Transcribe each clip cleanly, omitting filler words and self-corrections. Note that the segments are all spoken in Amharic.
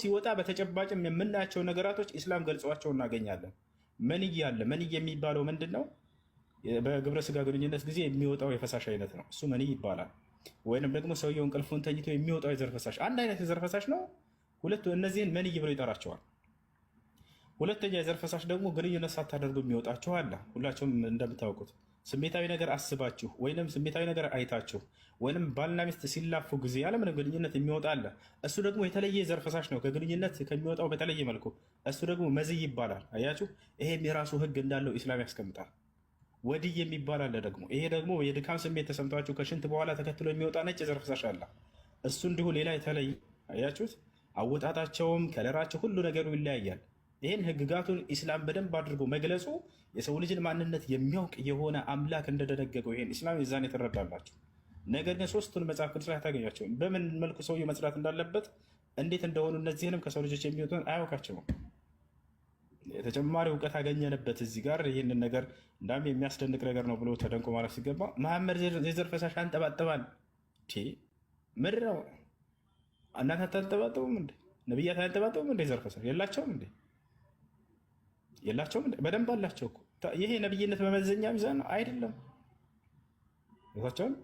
ሲወጣ በተጨባጭም የምናያቸው ነገራቶች ኢስላም ገልጿቸው እናገኛለን። መንይ አለ። መንይ የሚባለው ምንድን ነው? በግብረ ስጋ ግንኙነት ጊዜ የሚወጣው የፈሳሽ አይነት ነው። እሱ መንይ ይባላል። ወይንም ደግሞ ሰውየው እንቅልፉን ተኝቶ የሚወጣው የዘር ፈሳሽ አንድ አይነት የዘር ፈሳሽ ነው። ሁለቱ እነዚህን መንይ ብሎ ይጠራቸዋል። ሁለተኛ የዘር ፈሳሽ ደግሞ ግንኙነት ሳታደርጉ የሚወጣችሁ አለ። ሁላችሁም እንደምታውቁት ስሜታዊ ነገር አስባችሁ ወይንም ስሜታዊ ነገር አይታችሁ ወይንም ባልና ሚስት ሲላፉ ጊዜ ያለምንም ግንኙነት የሚወጣ አለ። እሱ ደግሞ የተለየ የዘር ፈሳሽ ነው፣ ከግንኙነት ከሚወጣው በተለየ መልኩ። እሱ ደግሞ መዝይ ይባላል። አያችሁ፣ ይሄም የራሱ ህግ እንዳለው ኢስላም ያስቀምጣል። ወዲይ የሚባል አለ ደግሞ። ይሄ ደግሞ የድካም ስሜት ተሰምቷችሁ ከሽንት በኋላ ተከትሎ የሚወጣ ነጭ የዘር ፈሳሽ አለ። እሱ እንዲሁ ሌላ የተለየ። አያችሁት፣ አወጣጣቸውም ከለራቸው ሁሉ ነገሩ ይለያያል። ይህን ህግጋቱን ኢስላም በደንብ አድርጎ መግለጹ የሰው ልጅን ማንነት የሚያውቅ የሆነ አምላክ እንደደነገገው ይሄን ኢስላም የዛኔ ትረዳላችሁ። ነገር ግን ሶስቱን መጽሐፍ ቅዱስ ላይ አታገኛቸውም። በምን መልኩ ሰውየው መጽዳት እንዳለበት እንዴት እንደሆኑ እነዚህንም ከሰው ልጆች የሚወጡን አያውቃቸውም። ተጨማሪ እውቀት አገኘንበት እዚህ ጋር ይህንን ነገር እንዳም የሚያስደንቅ ነገር ነው ብሎ ተደንቆ ማለት ሲገባ መሐመድ የዘር ፈሳሽ አንጠባጥባል። ምድር ነው። እናት አታንጠባጥቡም እንዴ? ነቢያት አያንጠባጥቡም እንዴ? የዘር ፈሳሽ የላቸውም እንዴ? የላቸውም? በደንብ አላቸው እኮ። ይሄ ነብይነት መመዘኛ ሚዛን ነው አይደለም።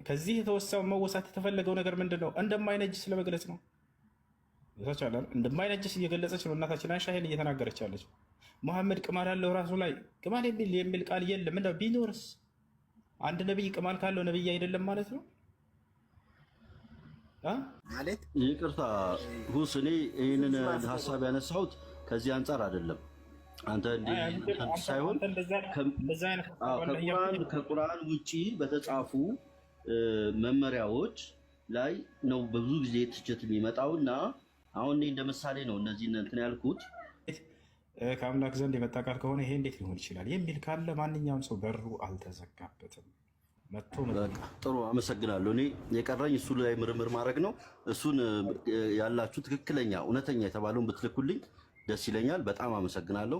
ከዚህ የተወሳው መወሳት የተፈለገው ነገር ምንድን ነው? እንደማይነጅስ ለመግለጽ ነው። እንደማይነጅስ እየገለጸች ነው እናታችን አይሻ ይሄን እየተናገረች ያለች። መሐመድ ቅማል ያለው ራሱ ላይ ቅማል የሚል ቃል የለም። እንደው ቢኖርስ አንድ ነብይ ቅማል ካለው ነብይ አይደለም ማለት ነው ማለት። ይቅርታ ሁስ፣ እኔ ይህንን ሀሳብ ያነሳሁት ከዚህ አንጻር አይደለም። አንተ ሳይሆን ከቁርአን ውጪ በተጻፉ መመሪያዎች ላይ ነው በብዙ ጊዜ ትችት የሚመጣው እና አሁን እኔ እንደ ምሳሌ ነው እነዚህን እንትን ያልኩት። ከአምላክ ዘንድ የመጣ ቃል ከሆነ ይሄ እንዴት ሊሆን ይችላል የሚል ካለ ማንኛውም ሰው በሩ አልተዘጋበትም። ጥሩ አመሰግናለሁ። እኔ የቀረኝ እሱ ላይ ምርምር ማድረግ ነው። እሱን ያላችሁ ትክክለኛ እውነተኛ የተባለውን ብትልኩልኝ ደስ ይለኛል። በጣም አመሰግናለሁ።